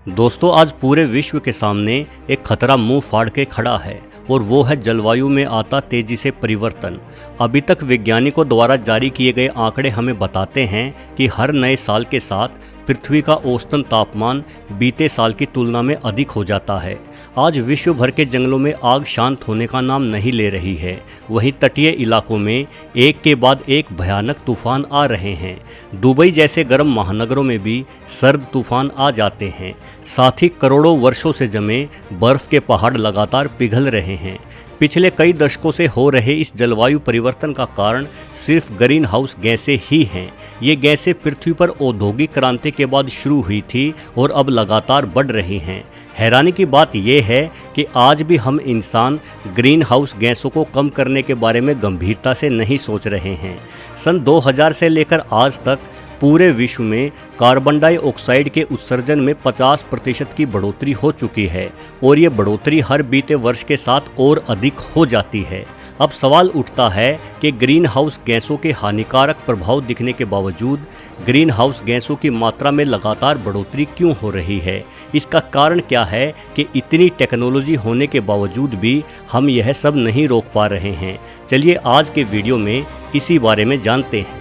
दोस्तों, आज पूरे विश्व के सामने एक खतरा मुंह फाड़ के खड़ा है और वो है जलवायु में आता तेजी से परिवर्तन। अभी तक वैज्ञानिकों द्वारा जारी किए गए आंकड़े हमें बताते हैं कि हर नए साल के साथ पृथ्वी का औसतन तापमान बीते साल की तुलना में अधिक हो जाता है। आज विश्व भर के जंगलों में आग शांत होने का नाम नहीं ले रही है। वहीं तटीय इलाकों में एक के बाद एक भयानक तूफान आ रहे हैं। दुबई जैसे गर्म महानगरों में भी सर्द तूफान आ जाते हैं। साथ ही करोड़ों वर्षों से जमे बर्फ के पहाड़ लगातार पिघल रहे हैं। पिछले कई दशकों से हो रहे इस जलवायु परिवर्तन का कारण सिर्फ ग्रीन हाउस गैसें ही हैं। ये गैसें पृथ्वी पर औद्योगिक क्रांति के बाद शुरू हुई थी और अब लगातार बढ़ रही हैं। हैरानी की बात यह है कि आज भी हम इंसान ग्रीन हाउस गैसों को कम करने के बारे में गंभीरता से नहीं सोच रहे हैं। सन 2000 से लेकर आज तक पूरे विश्व में कार्बन डाइऑक्साइड के उत्सर्जन में 50% की बढ़ोतरी हो चुकी है और ये बढ़ोतरी हर बीते वर्ष के साथ और अधिक हो जाती है। अब सवाल उठता है कि ग्रीन हाउस गैसों के हानिकारक प्रभाव दिखने के बावजूद ग्रीन हाउस गैसों की मात्रा में लगातार बढ़ोतरी क्यों हो रही है। इसका कारण क्या है कि इतनी टेक्नोलॉजी होने के बावजूद भी हम यह सब नहीं रोक पा रहे हैं। चलिए आज के वीडियो में इसी बारे में जानते हैं।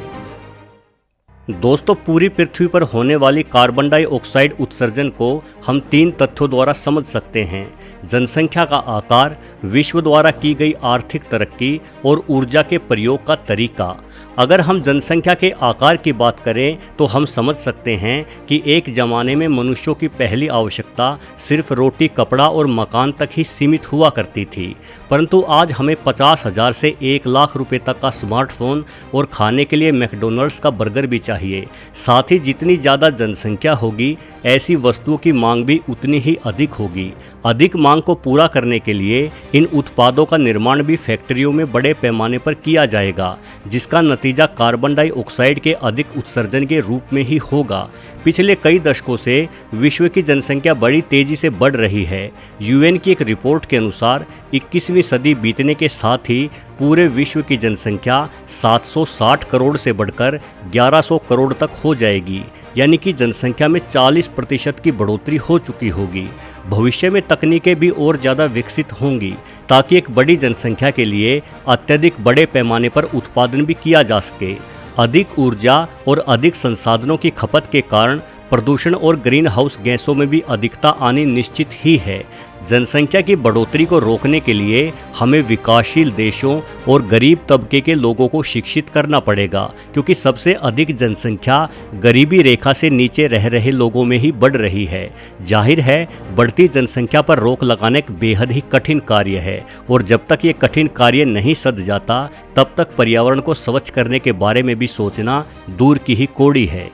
दोस्तों, पूरी पृथ्वी पर होने वाली कार्बन डाइऑक्साइड उत्सर्जन को हम 3 तथ्यों द्वारा समझ सकते हैं: जनसंख्या का आकार, विश्व द्वारा की गई आर्थिक तरक्की और ऊर्जा के प्रयोग का तरीका। अगर हम जनसंख्या के आकार की बात करें तो हम समझ सकते हैं कि एक ज़माने में मनुष्यों की पहली आवश्यकता सिर्फ रोटी, कपड़ा और मकान तक ही सीमित हुआ करती थी, परंतु आज हमें 50,000 से 1 लाख रुपए तक का स्मार्टफोन और खाने के लिए मैकडॉनल्ड्स का बर्गर भी चाहिए। साथ ही जितनी ज़्यादा जनसंख्या होगी, ऐसी वस्तुओं की मांग भी उतनी ही अधिक होगी। अधिक मांग को पूरा करने के लिए इन उत्पादों का निर्माण भी फैक्ट्रियों में बड़े पैमाने पर किया जाएगा, जिसका नतीजा कार्बन डाइऑक्साइड के अधिक उत्सर्जन के रूप में ही होगा। पिछले कई दशकों से विश्व की जनसंख्या बड़ी तेजी से बढ़ रही है। यूएन की एक रिपोर्ट के अनुसार 21वीं सदी बीतने के साथ ही पूरे विश्व की जनसंख्या 760 करोड़ से बढ़कर 1100 करोड़ तक हो जाएगी, यानी कि जनसंख्या में 40% की बढ़ोतरी हो चुकी होगी। भविष्य में तकनीकें भी और ज़्यादा विकसित होंगी ताकि एक बड़ी जनसंख्या के लिए अत्यधिक बड़े पैमाने पर उत्पादन भी किया जा सके। अधिक ऊर्जा और अधिक संसाधनों की खपत के कारण प्रदूषण और ग्रीन हाउस गैसों में भी अधिकता आनी निश्चित ही है। जनसंख्या की बढ़ोतरी को रोकने के लिए हमें विकासशील देशों और गरीब तबके के लोगों को शिक्षित करना पड़ेगा, क्योंकि सबसे अधिक जनसंख्या गरीबी रेखा से नीचे रह रहे लोगों में ही बढ़ रही है। जाहिर है, बढ़ती जनसंख्या पर रोक लगाना एक बेहद ही कठिन कार्य है और जब तक ये कठिन कार्य नहीं सध जाता, तब तक पर्यावरण को स्वच्छ करने के बारे में भी सोचना दूर की ही कौड़ी है।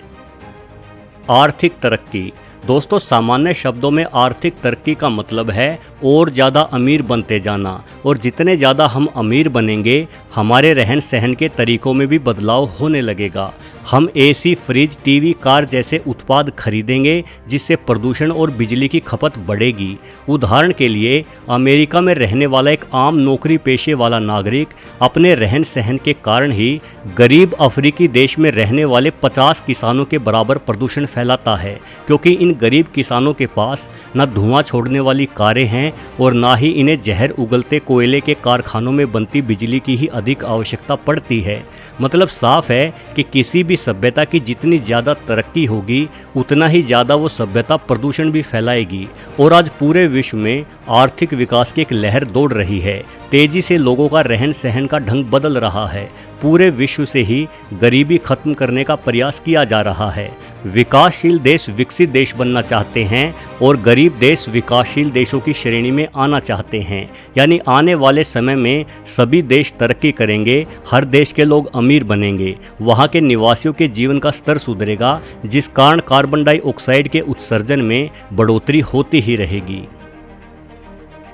आर्थिक तरक्की। दोस्तों, सामान्य शब्दों में आर्थिक तरक्की का मतलब है और ज़्यादा अमीर बनते जाना, और जितने ज़्यादा हम अमीर बनेंगे, हमारे रहन सहन के तरीकों में भी बदलाव होने लगेगा। हम एसी, फ्रिज, टीवी, कार जैसे उत्पाद खरीदेंगे जिससे प्रदूषण और बिजली की खपत बढ़ेगी। उदाहरण के लिए, अमेरिका में रहने वाला एक आम नौकरी पेशे वाला नागरिक अपने रहन सहन के कारण ही गरीब अफ्रीकी देश में रहने वाले 50 किसानों के बराबर प्रदूषण फैलाता है, क्योंकि इन गरीब किसानों के पास न धुआं छोड़ने वाली कारें हैं और ना ही इन्हें जहर उगलते कोयले के कारखानों में बनती बिजली की ही अधिक आवश्यकता पड़ती है। मतलब साफ है कि किसी भी सभ्यता की जितनी ज़्यादा तरक्की होगी, उतना ही ज़्यादा वो सभ्यता प्रदूषण भी फैलाएगी। और आज पूरे विश्व में आर्थिक विकास की एक लहर दौड़ रही है। तेजी से लोगों का रहन सहन का ढंग बदल रहा है। पूरे विश्व से ही गरीबी खत्म करने का प्रयास किया जा रहा है। विकासशील देश विकसित देश बनना चाहते हैं और गरीब देश विकासशील देशों की श्रेणी में आना चाहते हैं। यानी आने वाले समय में सभी देश तरक्की करेंगे, हर देश के लोग अमीर बनेंगे, वहाँ के निवासियों के जीवन का स्तर सुधरेगा, जिस कारण कार्बन डाइऑक्साइड के उत्सर्जन में बढ़ोतरी होती ही रहेगी।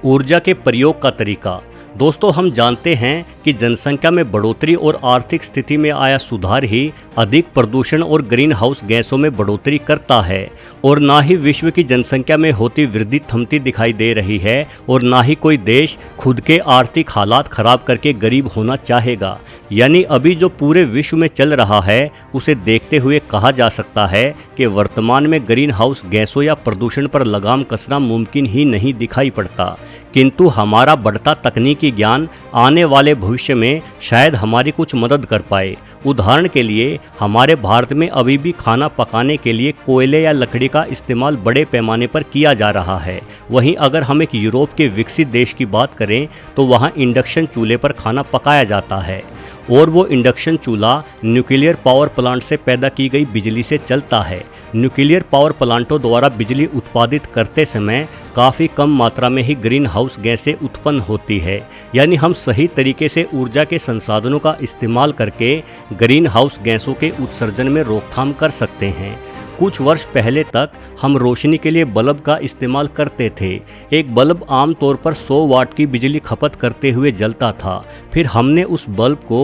ऊर्जा के प्रयोग का तरीका। दोस्तों, हम जानते हैं कि जनसंख्या में बढ़ोतरी और आर्थिक स्थिति में आया सुधार ही अधिक प्रदूषण और ग्रीन हाउस गैसों में बढ़ोतरी करता है, और ना ही विश्व की जनसंख्या में होती वृद्धि थमती दिखाई दे रही है, और ना ही कोई देश खुद के आर्थिक हालात खराब करके गरीब होना चाहेगा। यानी अभी जो पूरे विश्व में चल रहा है उसे देखते हुए कहा जा सकता है कि वर्तमान में ग्रीन हाउस गैसों या प्रदूषण पर लगाम कसना मुमकिन ही नहीं दिखाई पड़ता। किंतु हमारा बढ़ता तकनीकी ज्ञान आने वाले भविष्य में शायद हमारी कुछ मदद कर पाए। उदाहरण के लिए हमारे भारत में अभी भी खाना पकाने के लिए कोयले या लकड़ी का इस्तेमाल बड़े पैमाने पर किया जा रहा है। वहीं अगर हम एक यूरोप के विकसित देश की बात करें तो वहाँ इंडक्शन चूल्हे पर खाना पकाया जाता है, और वो इंडक्शन चूल्हा न्यूक्लियर पावर प्लांट से पैदा की गई बिजली से चलता है। न्यूक्लियर पावर प्लांटों द्वारा बिजली उत्पादित करते समय काफ़ी कम मात्रा में ही ग्रीन हाउस गैसें उत्पन्न होती है। यानी हम सही तरीके से ऊर्जा के संसाधनों का इस्तेमाल करके ग्रीन हाउस गैसों के उत्सर्जन में रोकथाम कर सकते हैं। कुछ वर्ष पहले तक हम रोशनी के लिए बल्ब का इस्तेमाल करते थे। एक बल्ब आमतौर पर 100 वाट की बिजली खपत करते हुए जलता था। फिर हमने उस बल्ब को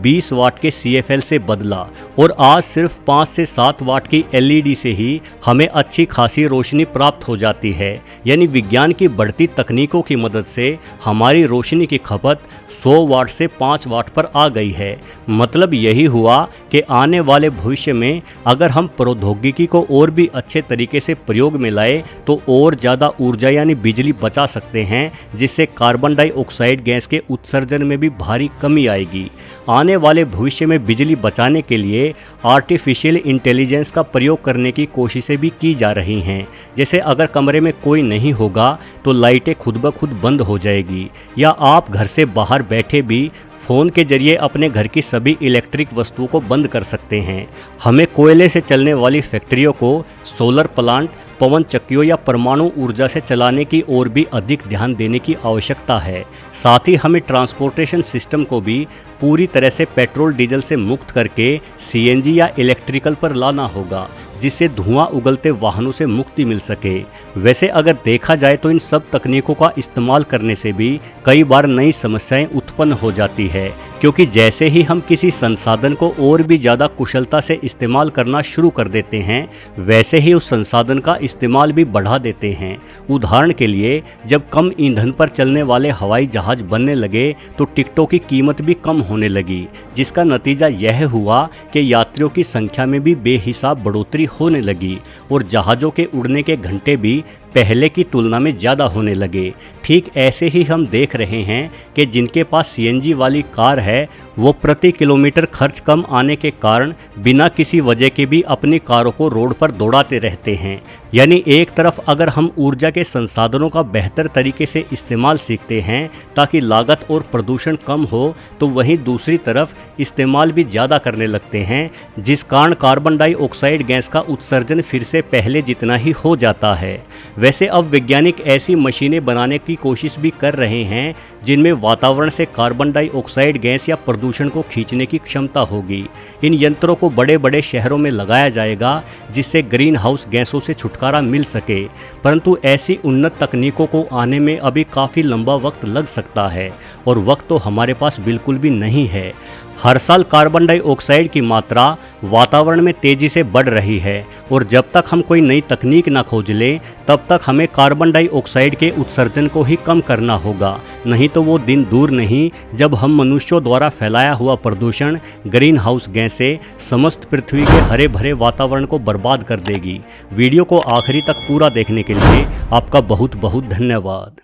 20 वाट के CFL से बदला, और आज सिर्फ 5 से 7 वाट की LED से ही हमें अच्छी खासी रोशनी प्राप्त हो जाती है। यानी विज्ञान की बढ़ती तकनीकों की मदद से हमारी रोशनी की खपत 100 वाट से 5 वाट पर आ गई है। मतलब यही हुआ कि आने वाले भविष्य में अगर हम प्रौद्योगिकी को और भी अच्छे तरीके से प्रयोग में लाए तो और ज़्यादा ऊर्जा यानी बिजली बचा सकते हैं, जिससे कार्बन डाइऑक्साइड गैस के उत्सर्जन में भी भारी कमी आएगी। आने वाले भविष्य में बिजली बचाने के लिए आर्टिफिशियल इंटेलिजेंस का प्रयोग करने की कोशिशें भी की जा रही हैं। जैसे अगर कमरे में कोई नहीं होगा तो लाइटें खुद ब खुद बंद हो जाएगी, या आप घर से बाहर बैठे भी फ़ोन के जरिए अपने घर की सभी इलेक्ट्रिक वस्तुओं को बंद कर सकते हैं। हमें कोयले से चलने वाली फैक्ट्रियों को सोलर प्लांट, पवन चक्कियों या परमाणु ऊर्जा से चलाने की ओर भी अधिक ध्यान देने की आवश्यकता है। साथ ही हमें ट्रांसपोर्टेशन सिस्टम को भी पूरी तरह से पेट्रोल डीजल से मुक्त करके CNG या इलेक्ट्रिकल पर लाना होगा, जिससे धुआं उगलते वाहनों से मुक्ति मिल सके। वैसे अगर देखा जाए तो इन सब तकनीकों का इस्तेमाल करने से भी कई बार नई समस्याएं उत्पन्न हो जाती है, क्योंकि जैसे ही हम किसी संसाधन को और भी ज़्यादा कुशलता से इस्तेमाल करना शुरू कर देते हैं, वैसे ही उस संसाधन का इस्तेमाल भी बढ़ा देते हैं। उदाहरण के लिए जब कम ईंधन पर चलने वाले हवाई जहाज बनने लगे तो टिकटों की कीमत भी कम होने लगी, जिसका नतीजा यह हुआ कि यात्रियों की संख्या में भी बेहिसाब बढ़ोतरी होने लगी, और जहाज़ों के उड़ने के घंटे भी पहले की तुलना में ज़्यादा होने लगे। ठीक ऐसे ही हम देख रहे हैं कि जिनके पास CNG वाली कार है वो प्रति किलोमीटर खर्च कम आने के कारण बिना किसी वजह के भी अपनी कारों को रोड पर दौड़ाते रहते हैं। यानी एक तरफ अगर हम ऊर्जा के संसाधनों का बेहतर तरीके से इस्तेमाल सीखते हैं ताकि लागत और प्रदूषण कम हो, तो वहीं दूसरी तरफ इस्तेमाल भी ज़्यादा करने लगते हैं, जिस कारण कार्बन डाइऑक्साइड गैस का उत्सर्जन फिर से पहले जितना ही हो जाता है। वैसे अब वैज्ञानिक ऐसी मशीनें बनाने की कोशिश भी कर रहे हैं जिनमें वातावरण से कार्बन डाइऑक्साइड गैस या प्रदूषण को खींचने की क्षमता होगी। इन यंत्रों को बड़े बड़े शहरों में लगाया जाएगा, जिससे ग्रीन हाउस गैसों से छुटकारा मिल सके। परंतु ऐसी उन्नत तकनीकों को आने में अभी काफ़ी लंबा वक्त लग सकता है, और वक्त तो हमारे पास बिल्कुल भी नहीं है। हर साल कार्बन डाइऑक्साइड की मात्रा वातावरण में तेज़ी से बढ़ रही है, और जब तक हम कोई नई तकनीक ना खोज लें तब तक हमें कार्बन डाइऑक्साइड के उत्सर्जन को ही कम करना होगा। नहीं तो वो दिन दूर नहीं जब हम मनुष्यों द्वारा फैलाया हुआ प्रदूषण, ग्रीन हाउस गैसें समस्त पृथ्वी के हरे भरे वातावरण को बर्बाद कर देगी। वीडियो को आखिरी तक पूरा देखने के लिए आपका बहुत बहुत धन्यवाद।